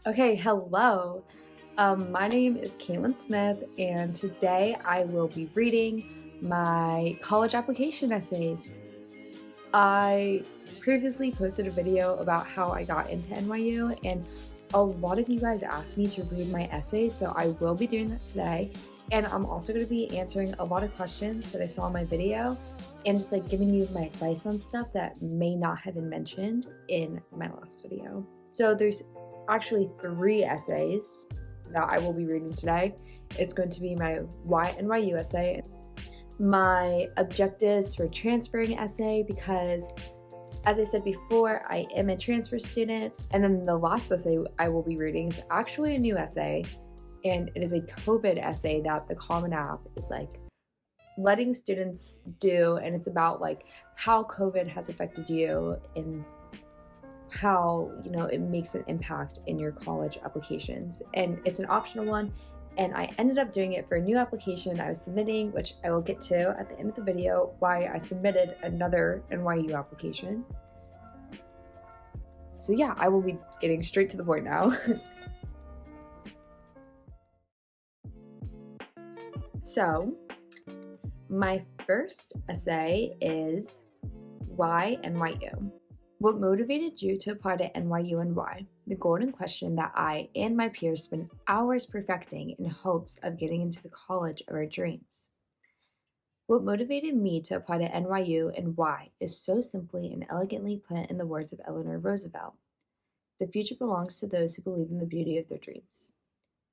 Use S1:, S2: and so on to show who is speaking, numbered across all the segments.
S1: Okay, hello. My name is Caitlin Smith, and today I will be reading my college application essays. I previously posted a video about how I got into NYU, and a lot of you guys asked me to read my essays, so I will be doing that today. And I'm also going to be answering a lot of questions that I saw in my video and just like giving you my advice on stuff that may not have been mentioned in my last video. So there's actually 3 essays that I will be reading today. It's going to be my Why NYU essay, my objectives for transferring essay, because as I said before, I am a transfer student. And then the last essay I will be reading is actually a new essay, and it is a COVID essay that the Common App is like letting students do, and it's about like how COVID has affected you and how it makes an impact in your college applications. And it's an optional one, and I ended up doing it for a new application I was submitting, which I will get to at the end of the video why I submitted another NYU application. So yeah, I will be getting straight to the point now. So my first essay is Why NYU? What motivated you to apply to NYU and why? The golden question that I and my peers spend hours perfecting in hopes of getting into the college of our dreams. What motivated me to apply to NYU and why is so simply and elegantly put in the words of Eleanor Roosevelt. The future belongs to those who believe in the beauty of their dreams.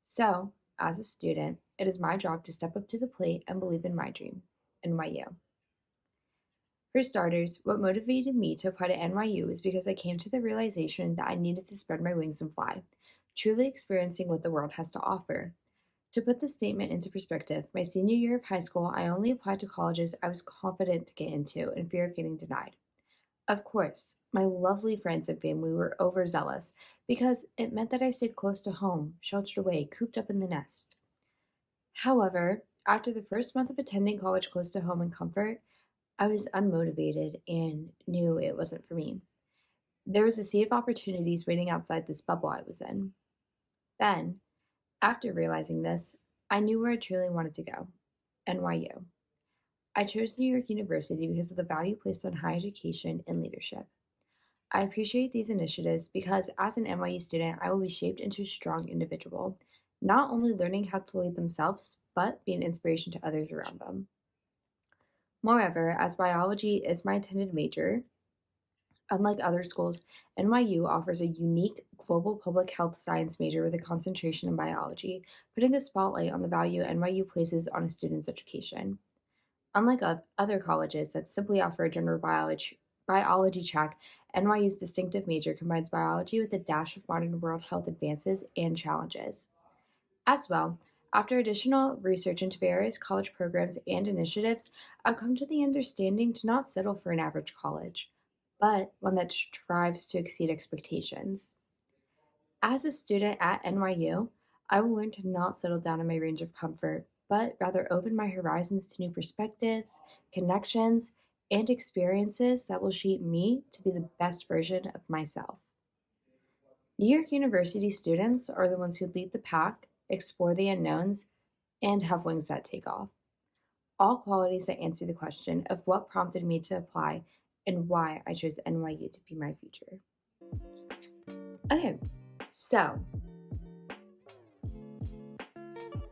S1: So, as a student, it is my job to step up to the plate and believe in my dream, NYU. For starters, what motivated me to apply to NYU is because I came to the realization that I needed to spread my wings and fly, truly experiencing what the world has to offer. To put this statement into perspective, my senior year of high school, I only applied to colleges I was confident to get into in fear of getting denied. Of course, my lovely friends and family were overzealous because it meant that I stayed close to home, sheltered away, cooped up in the nest. However, after the first month of attending college close to home and comfort, I was unmotivated and knew it wasn't for me. There was a sea of opportunities waiting outside this bubble I was in. Then, after realizing this, I knew where I truly wanted to go: NYU. I chose New York University because of the value placed on higher education and leadership. I appreciate these initiatives because as an NYU student, I will be shaped into a strong individual, not only learning how to lead themselves, but be an inspiration to others around them. Moreover, as biology is my intended major, unlike other schools, NYU offers a unique global public health science major with a concentration in biology, putting a spotlight on the value NYU places on a student's education. Unlike other colleges that simply offer a general biology track, NYU's distinctive major combines biology with a dash of modern world health advances and challenges. As well, after additional research into various college programs and initiatives, I've come to the understanding to not settle for an average college, but one that strives to exceed expectations. As a student at NYU, I will learn to not settle down in my range of comfort, but rather open my horizons to new perspectives, connections, and experiences that will shape me to be the best version of myself. New York University students are the ones who lead the pack, explore the unknowns, and have wings that take off. All qualities that answer the question of what prompted me to apply and why I chose NYU to be my future. Okay, so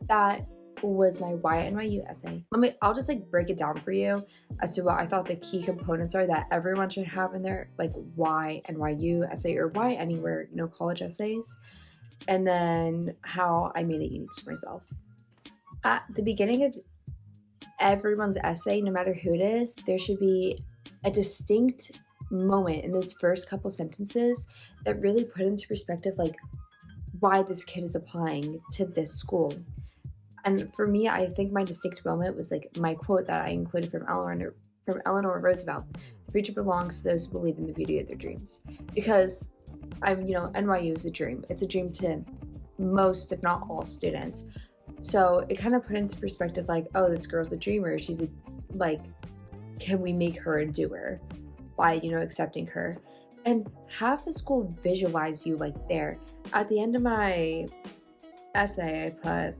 S1: that was my Why NYU essay. I'll just like break it down for you as to what I thought the key components are that everyone should have in their like Why NYU essay or Why Anywhere, college essays, and then how I made it unique to myself. At the beginning of everyone's essay, no matter who it is, there should be a distinct moment in those first couple sentences that really put into perspective like why this kid is applying to this school. And for me, I think my distinct moment was like my quote that I included from Eleanor Roosevelt: "The future belongs to those who believe in the beauty of their dreams." Because NYU is a dream. It's a dream to most, if not all, students. So it kind of put into perspective like, oh, this girl's a dreamer. She's can we make her a doer by, accepting her? and have the school visualize you like there. At the end of my essay, I put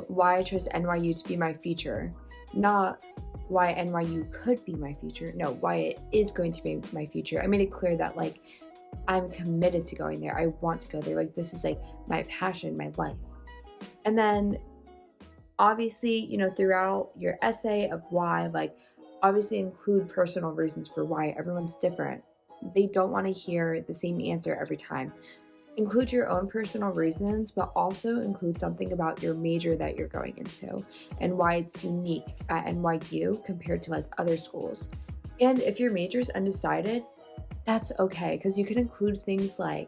S1: why I chose NYU to be my future, not why NYU could be my future. No, why it is going to be my future. I made it clear that like I'm committed to going there. I want to go there. Like this is like my passion, my life. And then obviously, throughout your essay of why, like obviously include personal reasons for why. Everyone's different. They don't want to hear the same answer every time. Include your own personal reasons, but also include something about your major that you're going into and why it's unique at NYU compared to like other schools. And if your major is undecided, that's okay, because you can include things like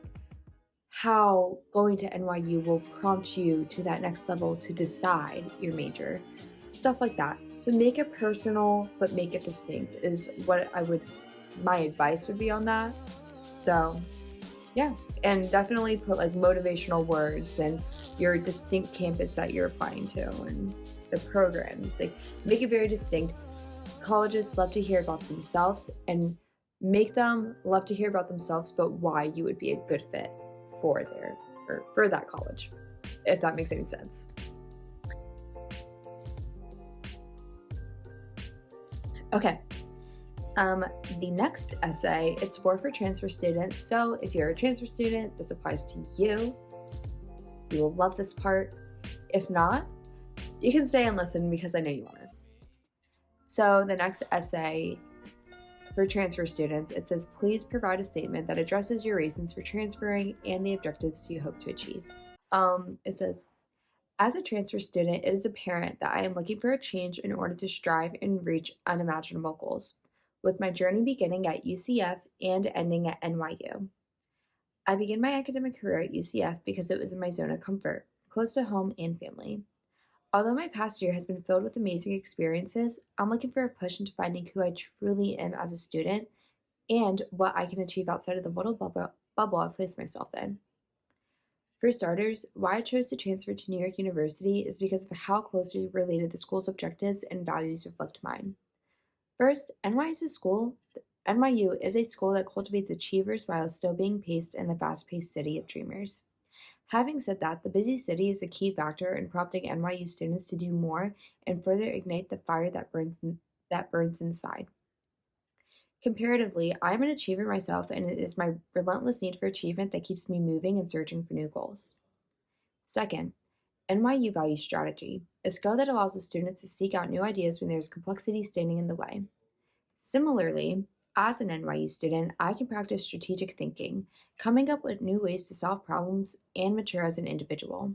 S1: how going to NYU will prompt you to that next level to decide your major, stuff like that. So make it personal, but make it distinct is what my advice would be on that. So yeah, and definitely put like motivational words and your distinct campus that you're applying to and the programs. Like make it very distinct. Colleges love to hear about themselves and make them love to hear about themselves, but why you would be a good fit for for that college, if that makes any sense. Okay. The next essay, it's more for transfer students. So if you're a transfer student, this applies to you. You will love this part. If not, you can stay and listen because I know you want to. So the next essay for transfer students, it says, please provide a statement that addresses your reasons for transferring and the objectives you hope to achieve. It says, as a transfer student, it is apparent that I am looking for a change in order to strive and reach unimaginable goals, with my journey beginning at UCF and ending at NYU. I began my academic career at UCF because it was in my zone of comfort, close to home and family. Although my past year has been filled with amazing experiences, I'm looking for a push into finding who I truly am as a student and what I can achieve outside of the little bubble I've placed myself in. For starters, why I chose to transfer to New York University is because of how closely related the school's objectives and values reflect mine. First, NYU is a school that cultivates achievers while still being paced in the fast-paced city of dreamers. Having said that, the busy city is a key factor in prompting NYU students to do more and further ignite the fire that burns inside. Comparatively, I am an achiever myself, and it is my relentless need for achievement that keeps me moving and searching for new goals. Second, NYU values strategy, a skill that allows the students to seek out new ideas when there is complexity standing in the way. Similarly, as an NYU student, I can practice strategic thinking, coming up with new ways to solve problems and mature as an individual.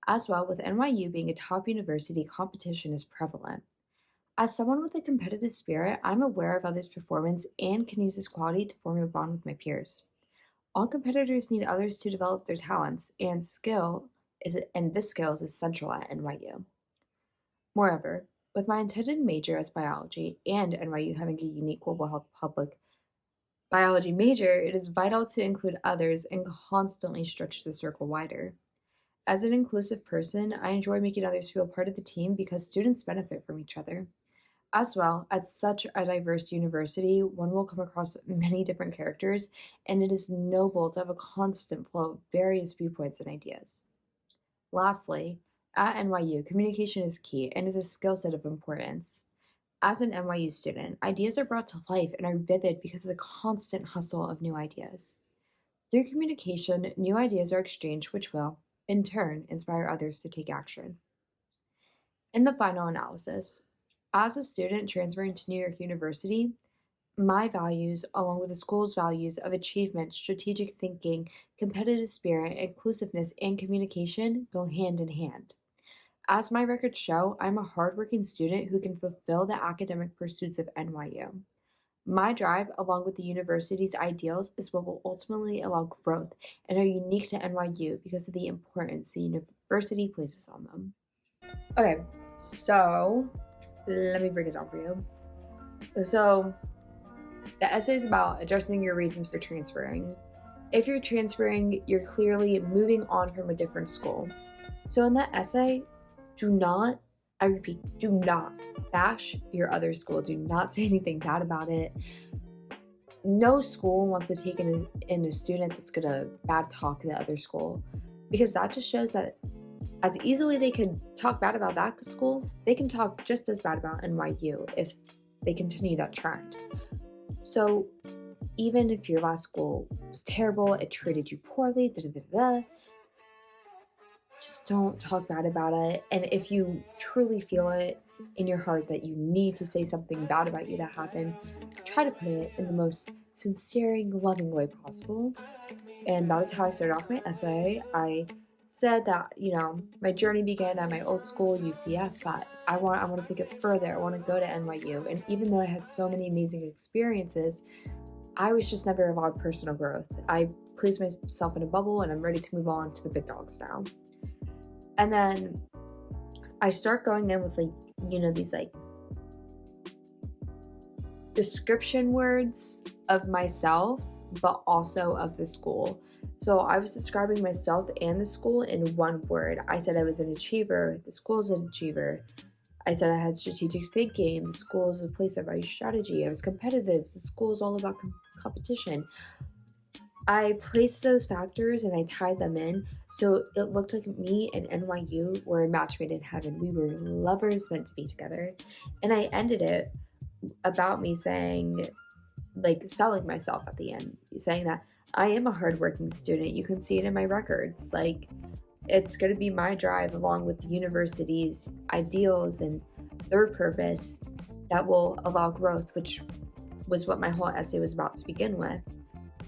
S1: As well, with NYU being a top university, competition is prevalent. As someone with a competitive spirit, I'm aware of others' performance and can use this quality to form a bond with my peers. All competitors need others to develop their talents, and this skill is essential at NYU. Moreover, with my intended major as biology and NYU having a unique global health public biology major, it is vital to include others and constantly stretch the circle wider. As an inclusive person, I enjoy making others feel part of the team because students benefit from each other. As well, at such a diverse university, one will come across many different characters, and it is noble to have a constant flow of various viewpoints and ideas. Lastly, at NYU, communication is key and is a skill set of importance. As an NYU student, ideas are brought to life and are vivid because of the constant hustle of new ideas. Through communication, new ideas are exchanged, which will, in turn, inspire others to take action. In the final analysis, as a student transferring to New York University, my values, along with the school's values of achievement, strategic thinking, competitive spirit, inclusiveness, and communication, go hand in hand. As my records show, I'm a hardworking student who can fulfill the academic pursuits of NYU. My drive, along with the university's ideals, is what will ultimately allow growth and are unique to NYU because of the importance the university places on them. Okay, so let me break it down for you. So, the essay is about addressing your reasons for transferring. If you're transferring, you're clearly moving on from a different school. So, in that essay, I repeat, do not bash your other school. Do not say anything bad about it. no school wants to take in a student that's gonna bad talk the other school, because that just shows that as easily they could talk bad about that school, they can talk just as bad about NYU if they continue that trend. So even if your last school was terrible, it treated you poorly, just don't talk bad about it. And if you truly feel it in your heart that you need to say something bad about you that happened, try to put it in the most sincere and loving way possible. And that is how I started off my essay. I said that, my journey began at my old school, UCF, but I want to take it further. I want to go to NYU. And even though I had so many amazing experiences, I was just never allowed personal growth. I placed myself in a bubble and I'm ready to move on to the big dogs now. And then I start going in with these description words of myself, but also of the school. So I was describing myself and the school in one word. I said I was an achiever, the school's an achiever. I said I had strategic thinking, the school is a place that values strategy. I was competitive, the school is all about competition. I placed those factors and I tied them in, so it looked like me and NYU were a match made in heaven. We were lovers meant to be together. And I ended it about me saying, selling myself at the end, saying that I am a hardworking student. You can see it in my records. It's going to be my drive along with the university's ideals and their purpose that will allow growth, which was what my whole essay was about to begin with,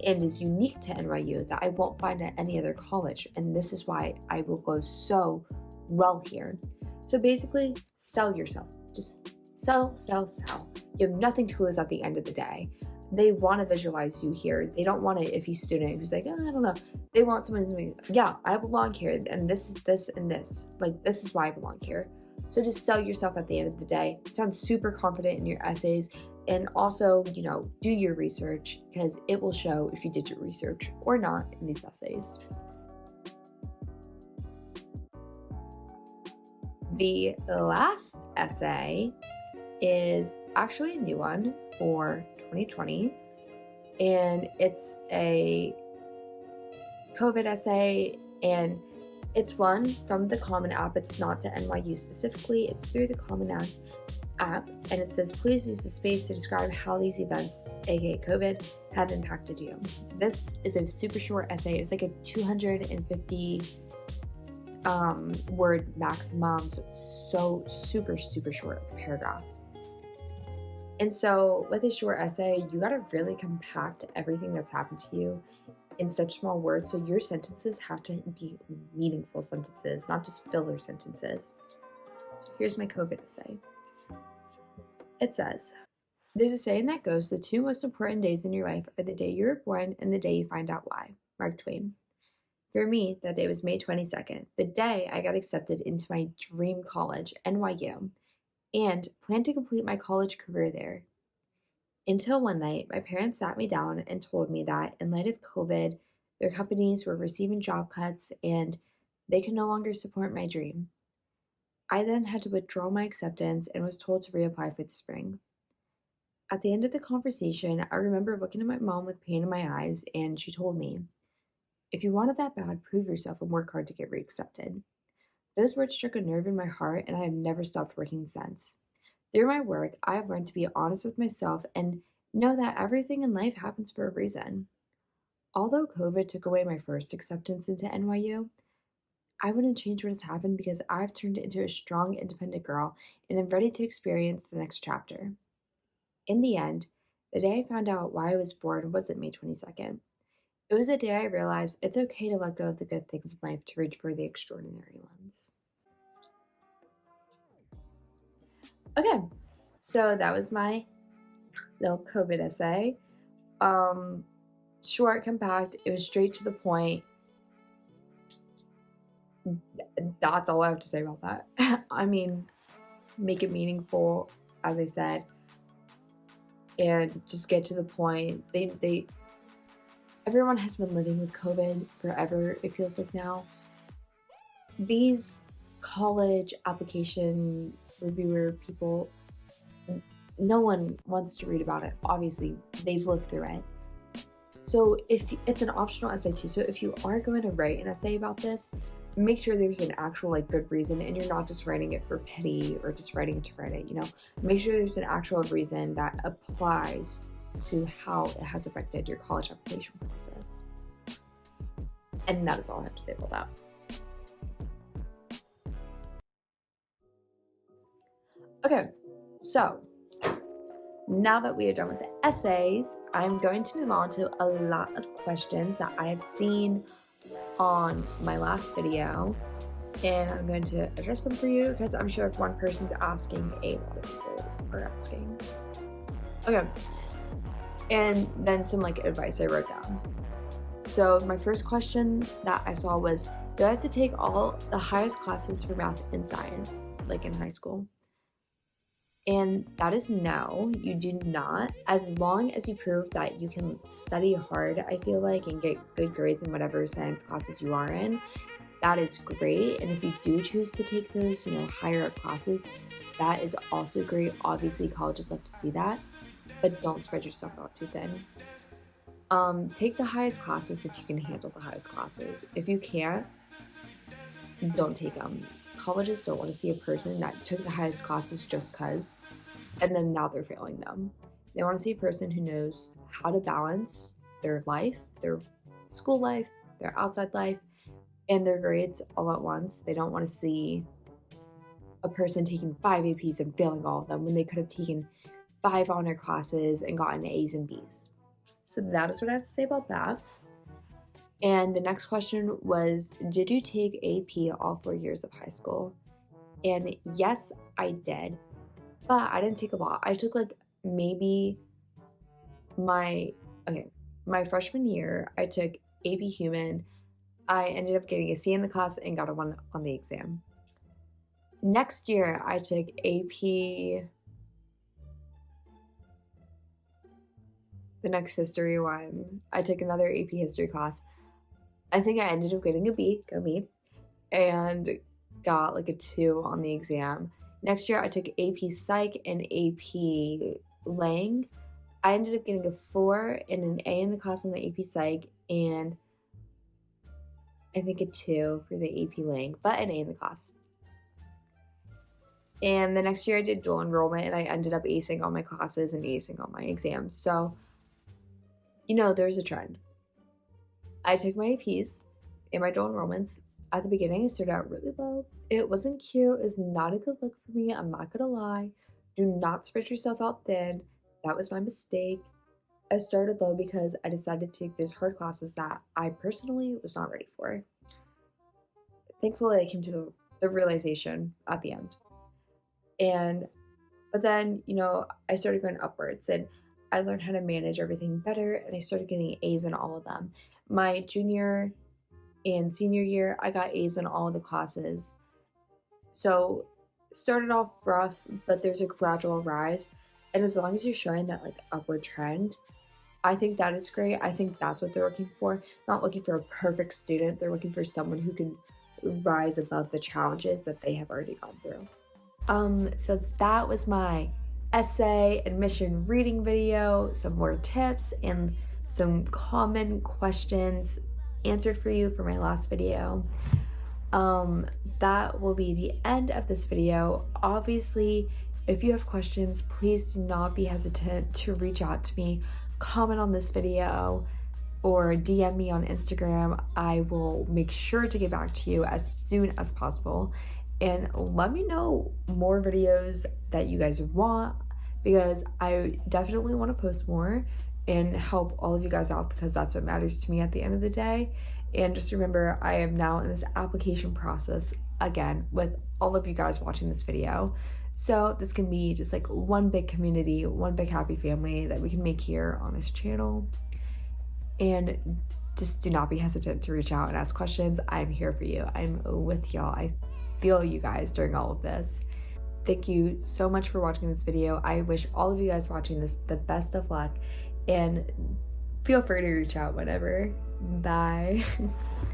S1: and is unique to NYU that I won't find at any other college. And this is why I will go so well here. So basically, sell yourself. Just sell, sell, sell. You have nothing to lose at the end of the day. They want to visualize you here. They don't want an iffy student who's like, oh, I don't know. They want someone who's like, yeah, I belong here. And this is this and this. This is why I belong here. So just sell yourself at the end of the day. Sound super confident in your essays. And also, do your research, because it will show if you did your research or not in these essays. The last essay is actually a new one for 2020, and it's a COVID essay, and it's one from the Common App. It's not to NYU specifically, it's through the Common App, and it says, please use the space to describe how these events, aka COVID, have impacted you. This is a super short essay. It's like a 250 word maximum, so it's so super short paragraph. And so with a short essay, you gotta really compact everything that's happened to you in such small words, so your sentences have to be meaningful sentences, not just filler sentences. So here's my COVID essay. It says, there's a saying that goes, the two most important days in your life are the day you were born and the day you find out why. Mark Twain. For me, that day was May 22nd, the day I got accepted into my dream college, NYU, and planned to complete my college career there. Until one night, my parents sat me down and told me that in light of COVID, their companies were receiving job cuts and they could no longer support my dream. I then had to withdraw my acceptance and was told to reapply for the spring. At the end of the conversation, I remember looking at my mom with pain in my eyes, and she told me, if you want it that bad, prove yourself and work hard to get reaccepted. Those words struck a nerve in my heart, and I have never stopped working since. Through my work, I have learned to be honest with myself and know that everything in life happens for a reason. Although COVID took away my first acceptance into NYU, I wouldn't change what has happened because I've turned into a strong, independent girl and am ready to experience the next chapter. In the end, the day I found out why I was born wasn't May 22nd. It was the day I realized it's okay to let go of the good things in life to reach for the extraordinary ones. Okay, so that was my little COVID essay. Short, compact, it was straight to the point. That's all I have to say about that. I mean, make it meaningful, as I said, and just get to the point. Everyone has been living with COVID forever, it feels like now. These college application reviewer people, no one wants to read about it. Obviously, they've lived through it. So if it's an optional essay too, so if you are going to write an essay about this, make sure there's an actual like good reason and you're not just writing it for pity or just writing it to write it, make sure there's an actual reason that applies to how it has affected your college application process. And that is all I have to say about that. Okay, so now that we are done with the essays, I'm going to move on to a lot of questions that I have seen on my last video, and I'm going to address them for you because I'm sure if one person's asking, a lot of people are asking. Okay, and then some like advice I wrote down. So my first question that I saw was, do I have to take all the highest classes for math and science, like in high school? And that is no, you do not, as long as you prove that you can study hard, I feel like, and get good grades in whatever science classes you are in. That is great. And if you do choose to take those, higher up classes, that is also great. Obviously, colleges love to see that, but don't spread yourself out too thin. Take the highest classes if you can handle the highest classes. If you can't, don't take them. Colleges don't want to see a person that took the highest classes just because, and then now they're failing them. They want to see a person who knows how to balance their life, their school life, their outside life, and their grades all at once. They don't want to see a person taking 5 APs and failing all of them when they could have taken 5 honor classes and gotten A's and B's. So that is what I have to say about that. And the next question was, did you take AP all 4 years of high school? And yes, I did, but I didn't take a lot. I took like maybe my freshman year, I took AP Human. I ended up getting a C in the class and got a 1 on the exam. Next year, I took AP, the next history one. I took another AP history class. I think I ended up getting a B, go me, and got like a 2 on the exam. Next year, I took AP Psych and AP Lang. I ended up getting a 4 and an A in the class on the AP Psych, and I think a 2 for the AP Lang, but an A in the class. And the next year, I did dual enrollment, and I ended up acing all my classes and acing all my exams. So, there's a trend. I took my APs in my dual enrollments. At the beginning, I started out really low. It wasn't cute. It was not a good look for me. I'm not gonna lie. Do not spread yourself out thin. That was my mistake. I started low because I decided to take those hard classes that I personally was not ready for. Thankfully, I came to the realization at the end. But then, I started going upwards and I learned how to manage everything better, and I started getting A's in all of them. My junior and senior year, I got A's in all of the classes. So started off rough, but there's a gradual rise. And as long as you're showing that like upward trend, I think that is great. I think that's what they're looking for. Not looking for a perfect student. They're looking for someone who can rise above the challenges that they have already gone through. So that was my essay admission reading video, some more tips and some common questions answered for you for my last video. That will be the end of this video. Obviously, if you have questions, please do not be hesitant to reach out to me, comment on this video, or DM me on Instagram. I will make sure to get back to you as soon as possible. And let me know more videos that you guys want, because I definitely want to post more and help all of you guys out, because that's what matters to me at the end of the day. And just remember, I am now in this application process again with all of you guys watching this video. So this can be just like one big community, one big happy family that we can make here on this channel. And just do not be hesitant to reach out and ask questions. I'm here for you. I'm with y'all. I feel you guys during all of this. Thank you so much for watching this video. I wish all of you guys watching this the best of luck, and feel free to reach out whenever. Bye.